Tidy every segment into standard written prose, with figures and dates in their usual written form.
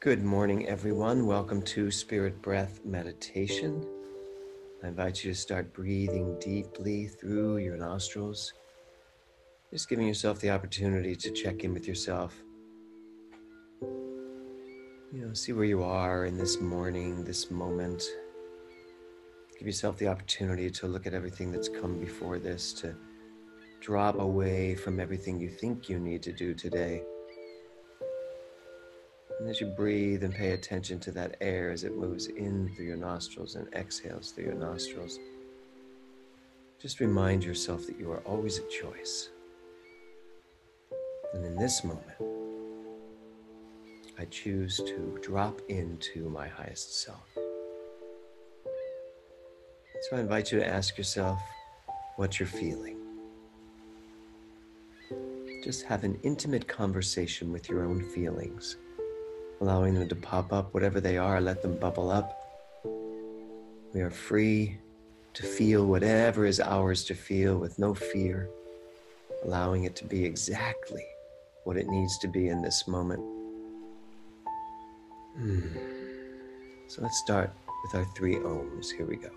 Good morning, everyone. Welcome to Spirit Breath Meditation. I invite you to start breathing deeply through your nostrils, just giving yourself the opportunity to check in with yourself. See where you are in this morning, this moment. Give yourself the opportunity to look at everything that's come before this, to drop away from everything you think you need to do today. And as you breathe and pay attention to that air as it moves in through your nostrils and exhales through your nostrils, just remind yourself that you are always a choice. And in this moment, I choose to drop into my highest self. So I invite you to ask yourself what you're feeling. Just have an intimate conversation with your own feelings, allowing them to pop up, whatever they are, let them bubble up. We are free to feel whatever is ours to feel with no fear, allowing it to be exactly what it needs to be in this moment. So let's start with our 3 ohms. Here we go.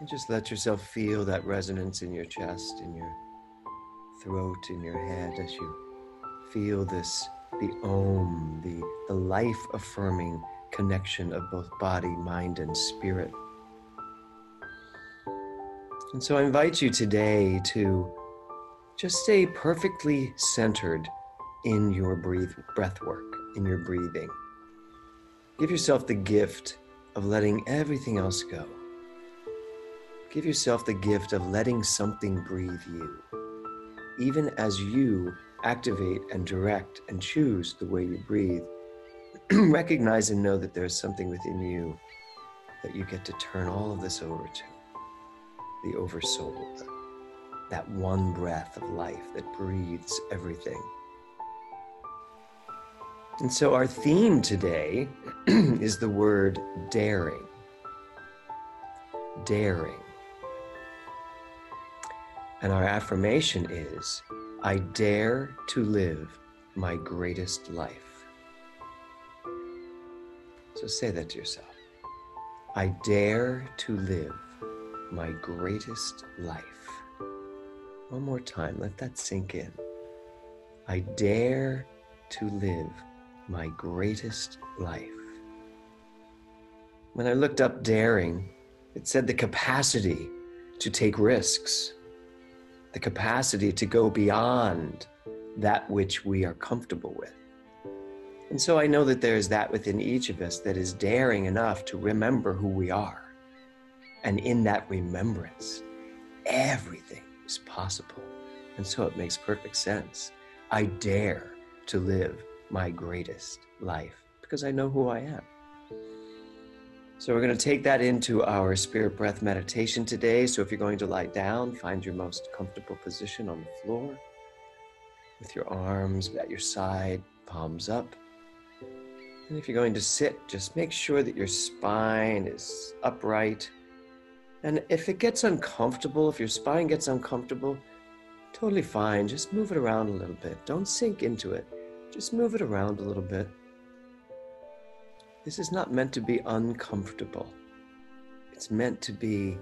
And just let yourself feel that resonance in your chest, in your throat, in your head, as you feel this, the Om, the life-affirming connection of both body, mind, and spirit. And so I invite you today to just stay perfectly centered in your breath work, in your breathing. Give yourself the gift of letting everything else go. Give yourself the gift of letting something breathe you, even as you activate and direct and choose the way you breathe. Recognize and know that there's something within you that you get to turn all of this over to, the oversoul, that one breath of life that breathes everything. And so our theme today is the word daring. Daring. And our affirmation is, I dare to live my greatest life. So say that to yourself. I dare to live my greatest life. One more time, let that sink in. I dare to live my greatest life. When I looked up daring, it said the capacity to take risks, the capacity to go beyond that which we are comfortable with. And so I know that there is that within each of us that is daring enough to remember who we are. And in that remembrance, everything is possible. And so it makes perfect sense. I dare to live my greatest life because I know who I am. So we're going to take that into our Spirit Breath meditation today. So if you're going to lie down, find your most comfortable position on the floor with your arms at your side, palms up. And if you're going to sit, just make sure that your spine is upright. And if it gets uncomfortable, if your spine gets uncomfortable, totally fine. Just move it around a little bit. Don't sink into it. Just move it around a little bit. This is not meant to be uncomfortable. It's meant to be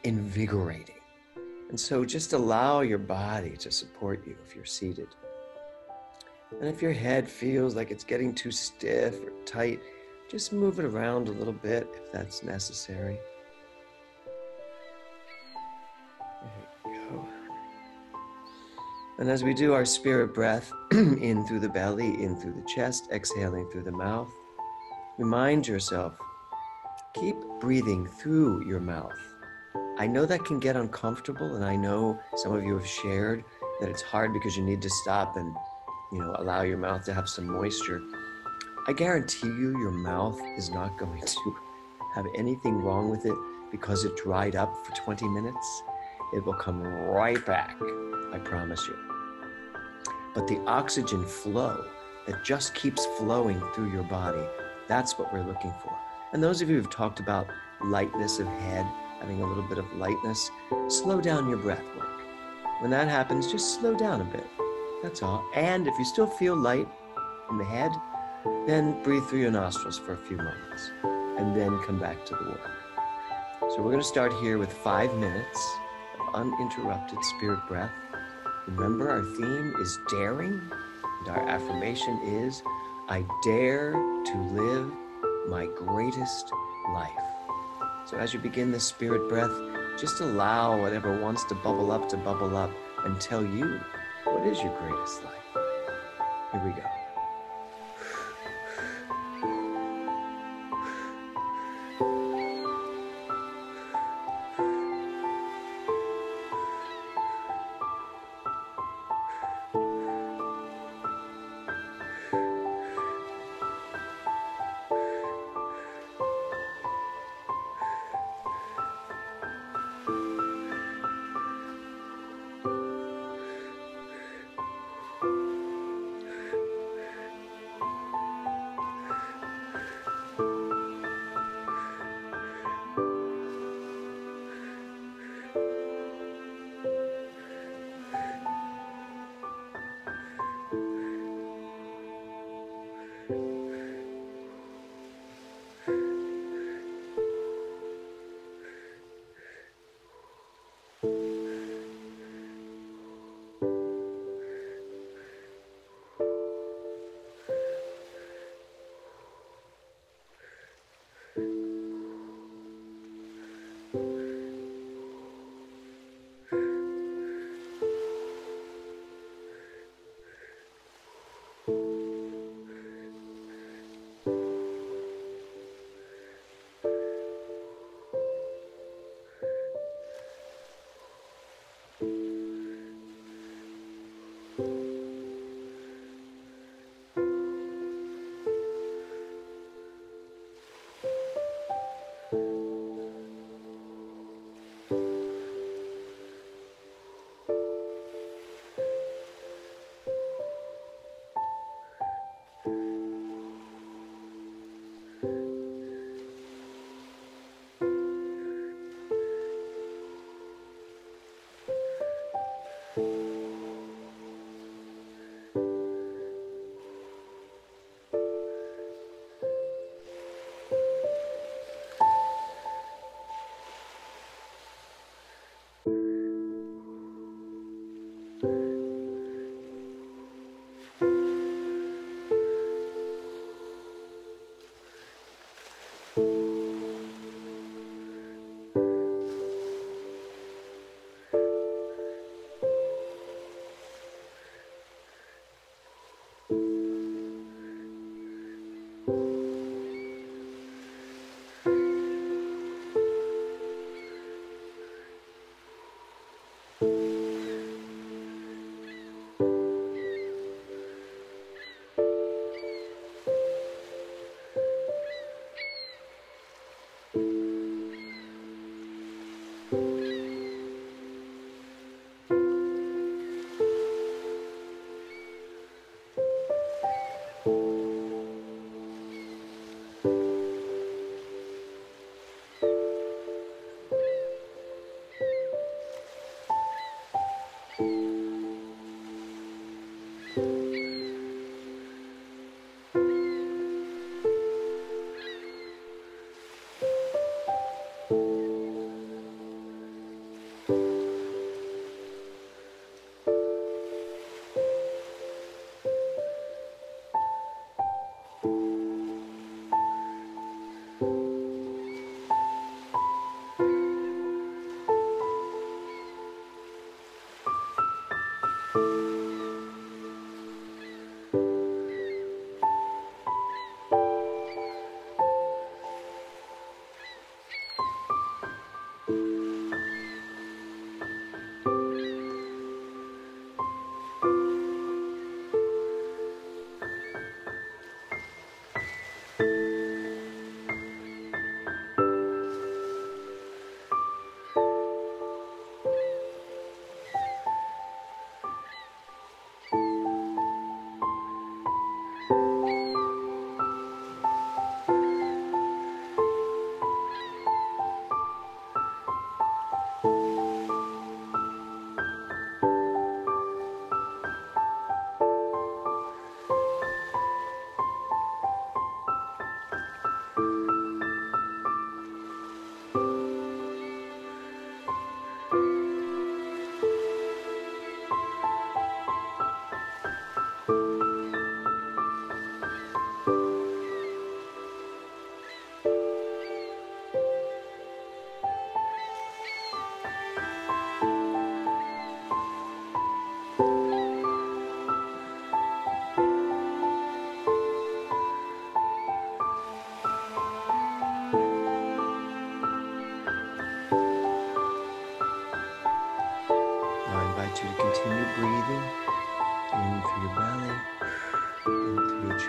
invigorating. And so just allow your body to support you if you're seated. And if your head feels like it's getting too stiff or tight, just move it around a little bit if that's necessary. There you go. And as we do our spirit breath, in through the belly, in through the chest, exhaling through the mouth, remind yourself, keep breathing through your mouth. I know that can get uncomfortable, and I know some of you have shared that it's hard because you need to stop and allow your mouth to have some moisture. I guarantee you, your mouth is not going to have anything wrong with it because it dried up for 20 minutes. It will come right back, I promise you. But the oxygen flow that just keeps flowing through your body, that's what we're looking for. And those of you who've talked about lightness of head, having a little bit of lightness, slow down your breath work. When that happens, just slow down a bit. That's all. And if you still feel light in the head, then breathe through your nostrils for a few moments and then come back to the work. So we're going to start here with 5 minutes of uninterrupted spirit breath. Remember, our theme is daring, and our affirmation is, I dare to live my greatest life. So as you begin this spirit breath, just allow whatever wants to bubble up and tell you what is your greatest life. Here we go.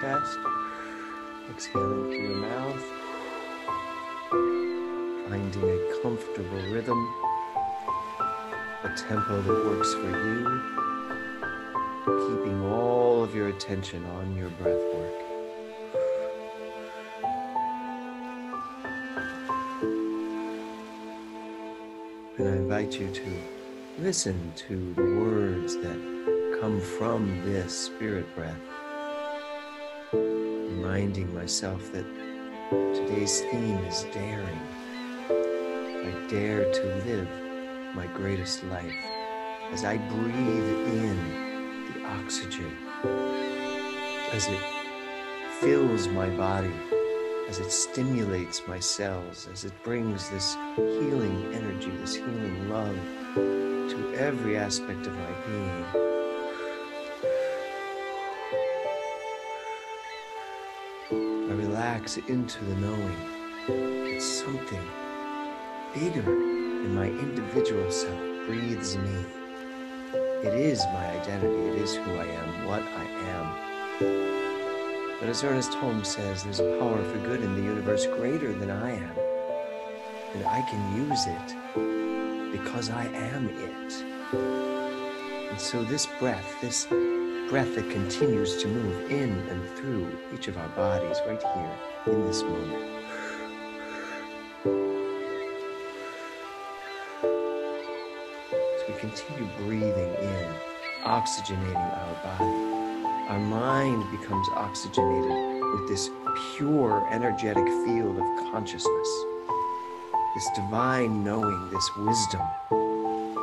chest, exhaling through your mouth, finding a comfortable rhythm, a tempo that works for you, keeping all of your attention on your breath work. And I invite you to listen to the words that come from this spirit breath, reminding myself that today's theme is daring. I dare to live my greatest life as I breathe in the oxygen, as it fills my body, as it stimulates my cells, as it brings this healing energy, this healing love to every aspect of my being. I relax into the knowing that something bigger than my individual self breathes me. It is my identity, it is who I am, what I am. But as Ernest Holmes says, there's a power for good in the universe greater than I am. And I can use it because I am it. And so this breath that continues to move in and through each of our bodies right here in this moment. As we continue breathing in, oxygenating our body, our mind becomes oxygenated with this pure energetic field of consciousness, this divine knowing, this wisdom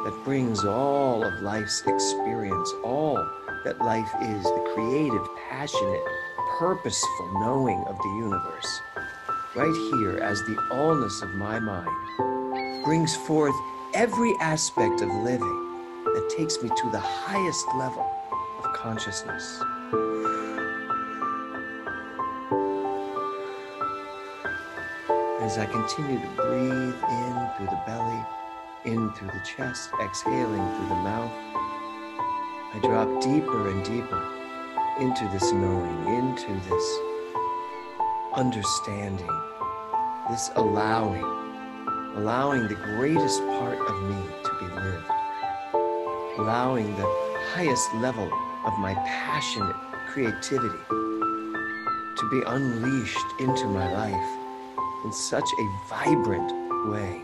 that brings all of life's experience, all that life is, the creative, passionate, purposeful knowing of the universe, right here as the allness of my mind brings forth every aspect of living that takes me to the highest level of consciousness. As I continue to breathe in through the belly, in through the chest, exhaling through the mouth, I drop deeper and deeper into this knowing, into this understanding, this allowing the greatest part of me to be lived, allowing the highest level of my passionate creativity to be unleashed into my life in such a vibrant way.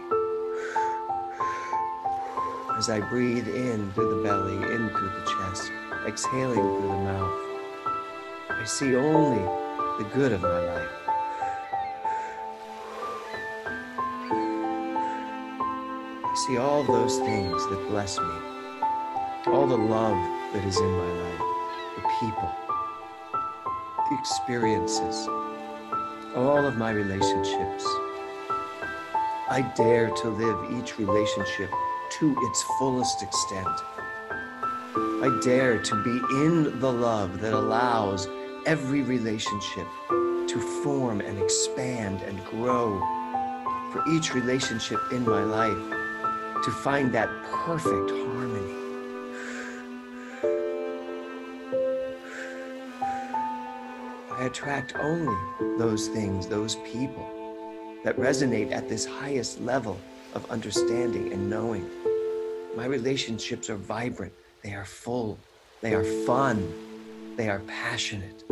As I breathe in through the belly, in through the chest, exhaling through the mouth, I see only the good of my life. I see all those things that bless me, all the love that is in my life, the people, the experiences, all of my relationships. I dare to live each relationship to its fullest extent. I dare to be in the love that allows every relationship to form and expand and grow. For each relationship in my life to find that perfect harmony. I attract only those things, those people that resonate at this highest level of understanding and knowing. My relationships are vibrant, they are full, they are fun, they are passionate,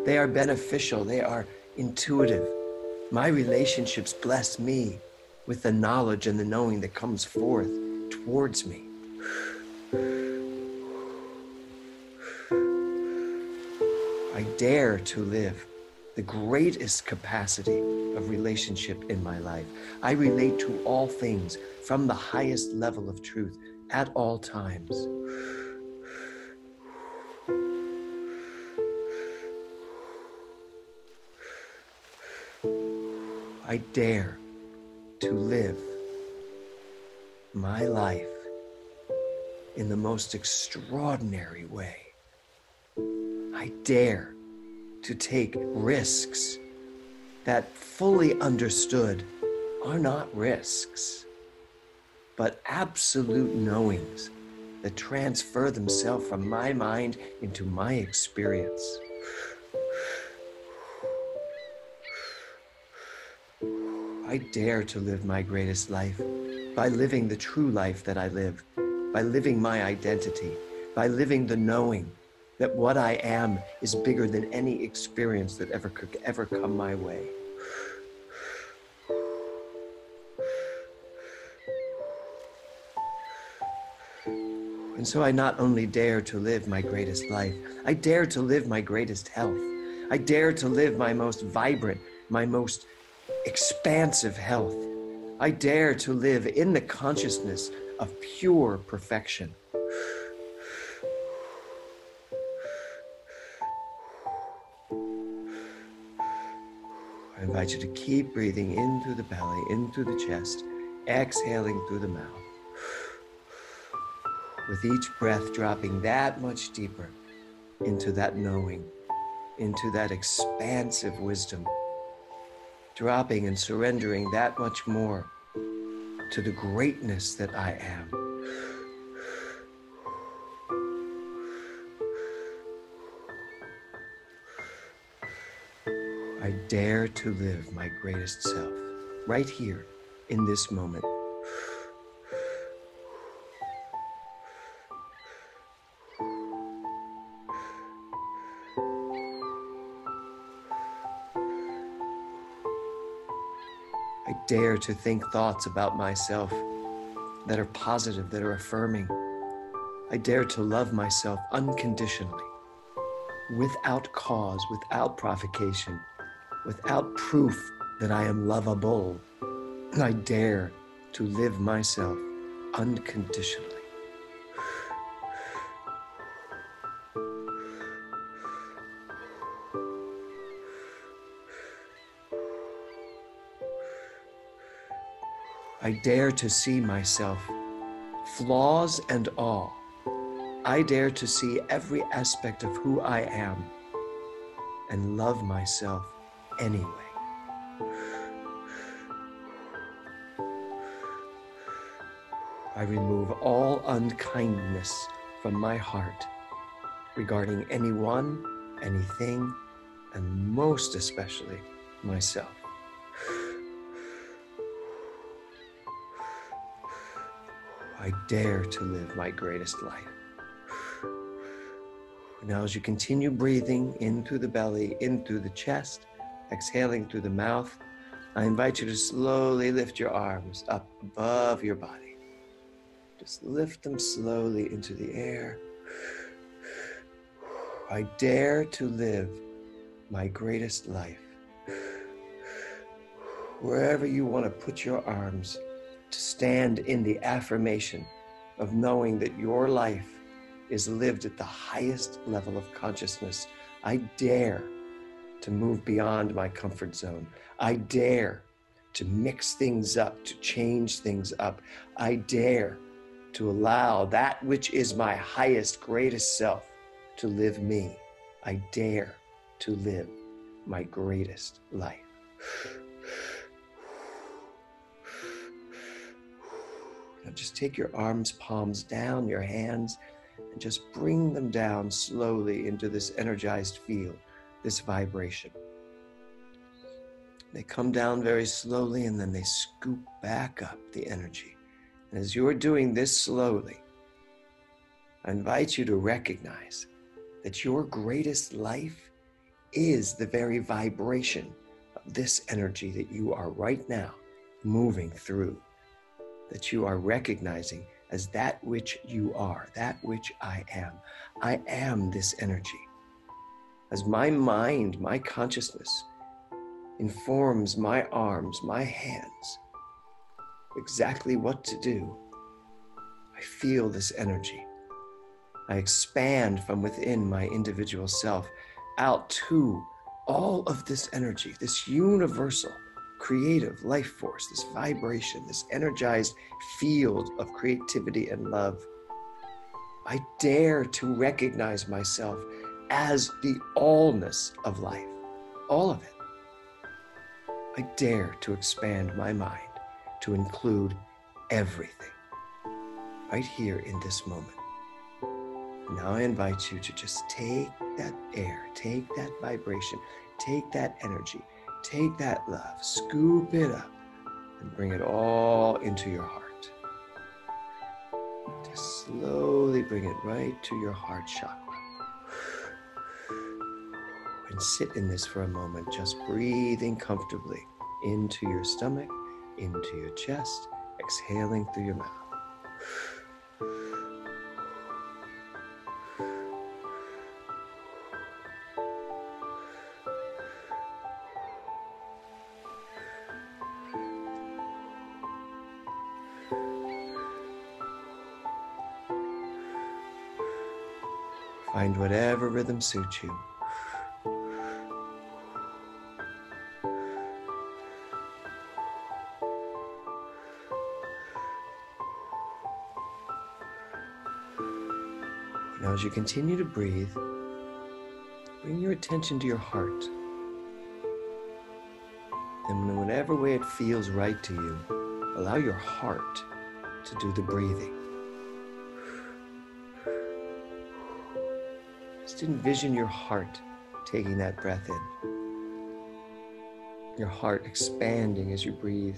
they are beneficial, they are intuitive. My relationships bless me with the knowledge and the knowing that comes forth towards me. I dare to live the greatest capacity of relationship in my life. I relate to all things from the highest level of truth at all times. I dare to live my life in the most extraordinary way. I dare to take risks that, fully understood, are not risks, but absolute knowings that transfer themselves from my mind into my experience. I dare to live my greatest life by living the true life that I live, by living my identity, by living the knowing that what I am is bigger than any experience that could ever come my way. And so I not only dare to live my greatest life, I dare to live my greatest health. I dare to live my most vibrant, my most expansive health. I dare to live in the consciousness of pure perfection. I invite you to keep breathing in through the belly, in through the chest, exhaling through the mouth. With each breath dropping that much deeper into that knowing, into that expansive wisdom, dropping and surrendering that much more to the greatness that I am. I dare to live my greatest self right here in this moment. I dare to think thoughts about myself that are positive, that are affirming. I dare to love myself unconditionally, without cause, without provocation, without proof that I am lovable. I dare to live myself unconditionally. I dare to see myself, flaws and all. I dare to see every aspect of who I am and love myself anyway. I remove all unkindness from my heart regarding anyone, anything, and most especially myself. I dare to live my greatest life. Now, as you continue breathing in through the belly, in through the chest, exhaling through the mouth, I invite you to slowly lift your arms up above your body. Just lift them slowly into the air. I dare to live my greatest life. Wherever you want to put your arms, to stand in the affirmation of knowing that your life is lived at the highest level of consciousness. I dare to move beyond my comfort zone. I dare to mix things up, to change things up. I dare to allow that which is my highest, greatest self to live me. I dare to live my greatest life. Now just take your arms, palms down, your hands, and just bring them down slowly into this energized field, this vibration. They come down very slowly and then they scoop back up the energy. And as you're doing this slowly, I invite you to recognize that your greatest life is the very vibration of this energy that you are right now moving through, that you are recognizing as that which you are, that which I am. I am this energy. As my mind, my consciousness informs my arms, my hands, exactly what to do, I feel this energy. I expand from within my individual self out to all of this energy, this universal creative life force, this vibration, this energized field of creativity and love. I dare to recognize myself as the allness of life, all of it. I dare to expand my mind to include everything right here in this moment. Now I invite you to just take that air, take that vibration, take that energy, take that love, scoop it up, and bring it all into your heart. Just slowly bring it right to your heart chakra. And sit in this for a moment, just breathing comfortably into your stomach, into your chest, exhaling through your mouth. Find whatever rhythm suits you. Now, as you continue to breathe, bring your attention to your heart. And in whatever way it feels right to you, allow your heart to do the breathing. Just envision your heart taking that breath in. Your heart expanding as you breathe,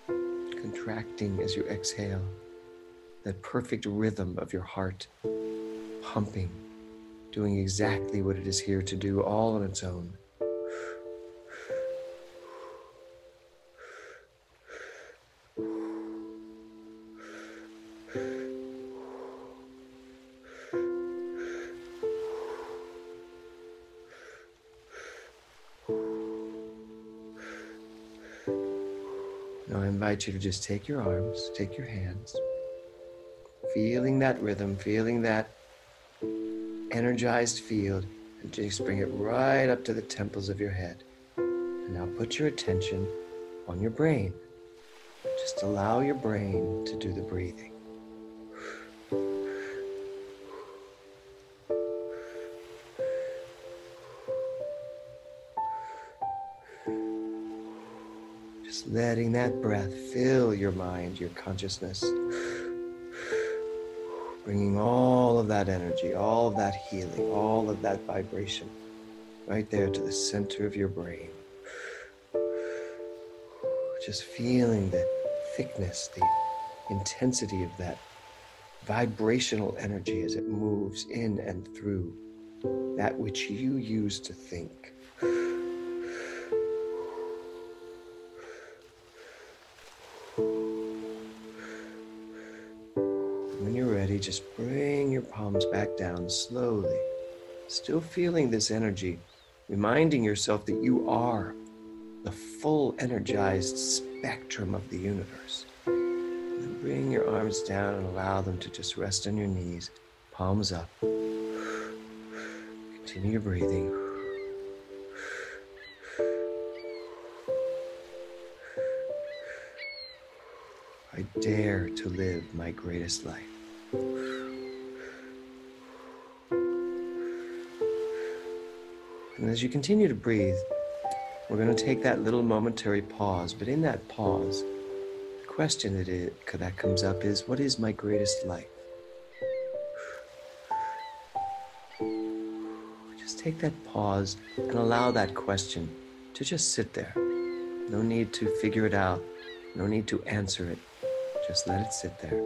contracting as you exhale. That perfect rhythm of your heart pumping, doing exactly what it is here to do, all on its own. Now I invite you to just take your arms, take your hands, feeling that rhythm, feeling that energized field, and just bring it right up to the temples of your head. And now put your attention on your brain. Just allow your brain to do the breathing. Just letting that breath fill your mind, your consciousness. Bringing all of that energy, all of that healing, all of that vibration right there to the center of your brain. Just feeling the thickness, the intensity of that vibrational energy as it moves in and through that which you use to think. When you're ready, just bring your palms back down slowly, still feeling this energy, reminding yourself that you are the full energized spectrum of the universe. And then bring your arms down and allow them to just rest on your knees, palms up. Continue your breathing. I dare to live my greatest life. And as you continue to breathe, we're going to take that little momentary pause, but in that pause, the question that comes up is, what is my greatest life? Just take that pause and allow that question to just sit there. No need to figure it out. No need to answer it. Just let it sit there.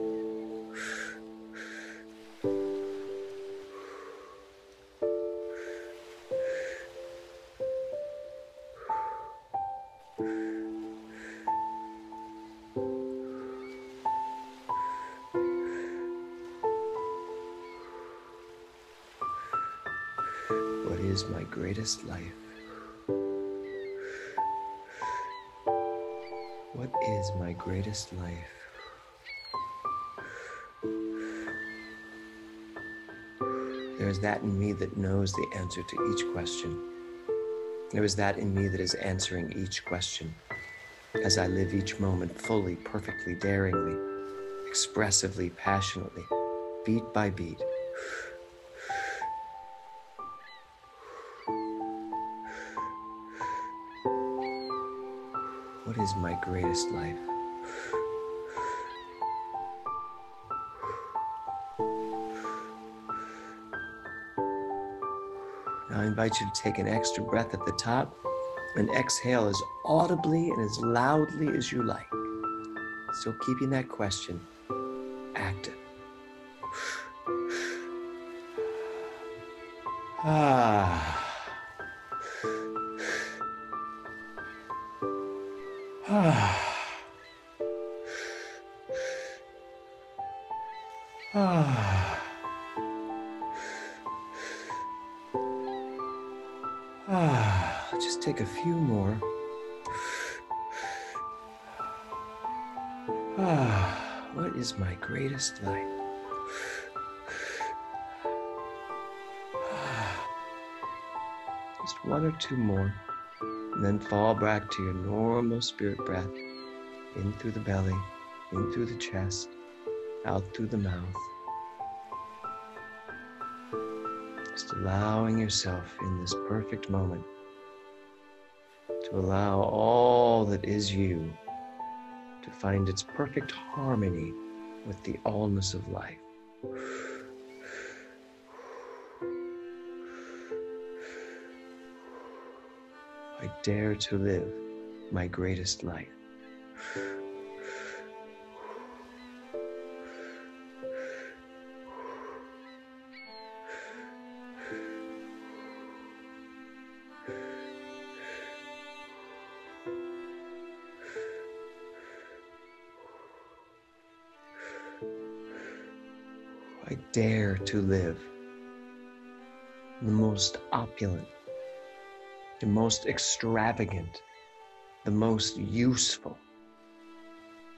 What is my greatest life? What is my greatest life? There is that in me that knows the answer to each question. There is that in me that is answering each question as I live each moment fully, perfectly, daringly, expressively, passionately, beat by beat. What is my greatest life? Now I invite you to take an extra breath at the top And exhale as audibly and as loudly as you like. Still keeping that question active. Ah. Ah. Ah. Ah. Just take a few more. Ah. What is my greatest light? Ah. Just one or two more. And then fall back to your normal spirit breath. In through the belly, in through the chest, out through the mouth. Just allowing yourself in this perfect moment to allow all that is you to find its perfect harmony with the allness of life. I dare to live my greatest life. I dare to live the most opulent, the most extravagant, the most useful,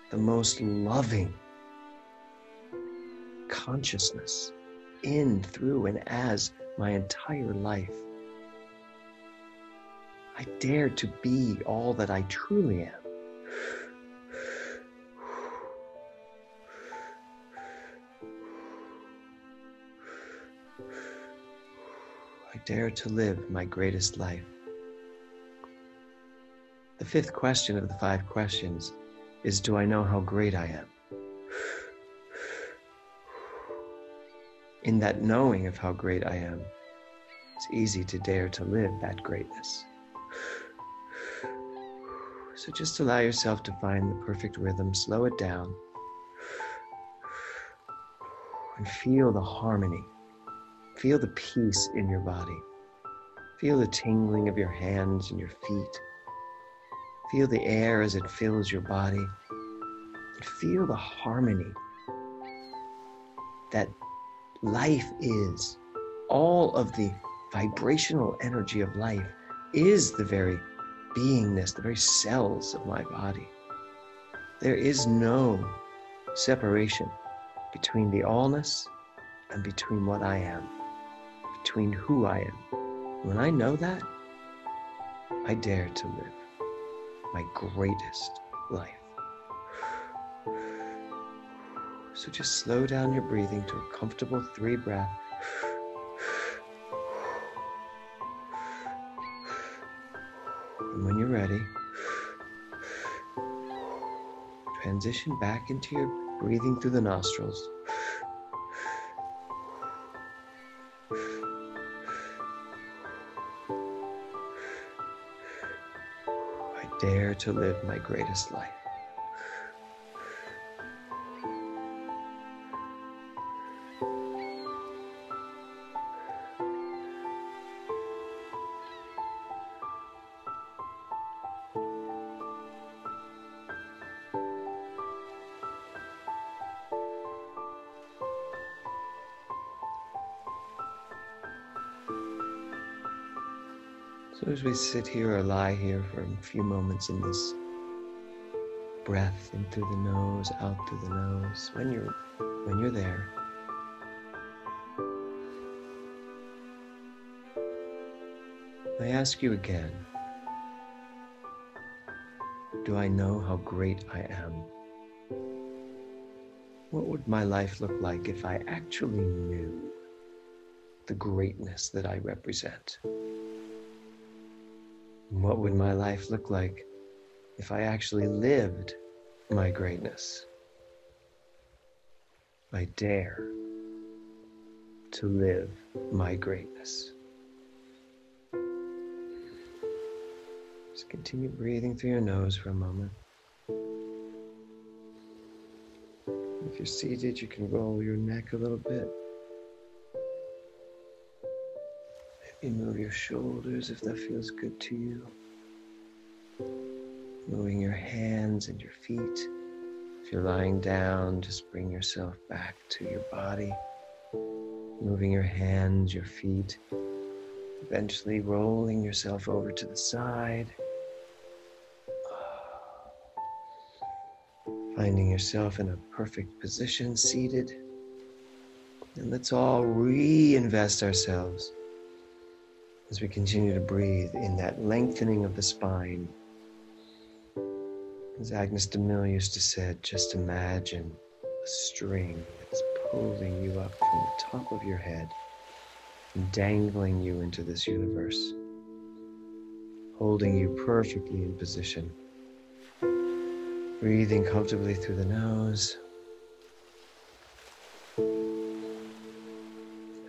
the most loving consciousness in, through, and as my entire life. I dare to be all that I truly am. I dare to live my greatest life. The fifth question of the 5 questions is, do I know how great I am? In that knowing of how great I am, it's easy to dare to live that greatness. So just allow yourself to find the perfect rhythm, slow it down, and feel the harmony. Feel the peace in your body. Feel the tingling of your hands and your feet. Feel the air as it fills your body. And feel the harmony that life is. All of the vibrational energy of life is the very beingness, the very cells of my body. There is no separation between the allness and between what I am, between who I am. When I know that, I dare to live my greatest life. So just slow down your breathing to a comfortable 3 breath. And when you're ready, transition back into your breathing through the nostrils. I dare to live my greatest life. So as we sit here or lie here for a few moments in this breath in through the nose, out through the nose, when you're there, I ask you again, do I know how great I am? What would my life look like if I actually knew the greatness that I represent? What would my life look like if I actually lived my greatness? I dare to live my greatness. Just continue breathing through your nose for a moment. If you're seated, you can roll your neck a little bit. Maybe move your shoulders if that feels good to you. Moving your hands and your feet. If you're lying down, just bring yourself back to your body. Moving your hands, your feet. Eventually rolling yourself over to the side. Finding yourself in a perfect position, seated. And let's all reinvest ourselves as we continue to breathe in that lengthening of the spine. As Agnes de Mille used to say, just imagine a string that's pulling you up from the top of your head and dangling you into this universe, holding you perfectly in position. Breathing comfortably through the nose.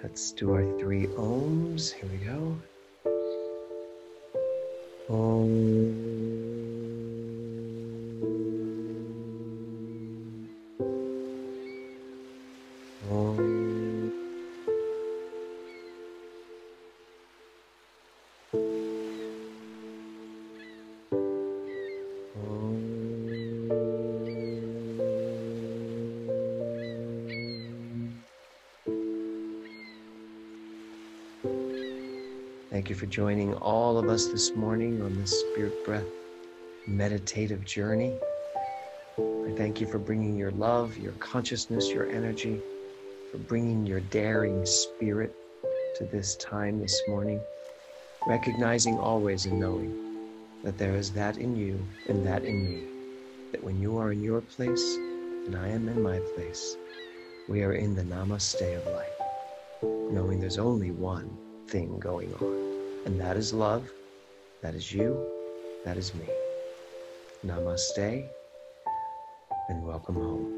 Let's do our 3 ohms. Here we go. Om. Om. Thank you for joining all of us this morning on this Spirit Breath meditative journey. I thank you for bringing your love, your consciousness, your energy, for bringing your daring spirit to this time this morning, recognizing always and knowing that there is that in you and that in me, that when you are in your place and I am in my place, we are in the namaste of life, knowing there's only one thing going on, and that is love, that is you, that is me. Namaste, and welcome home.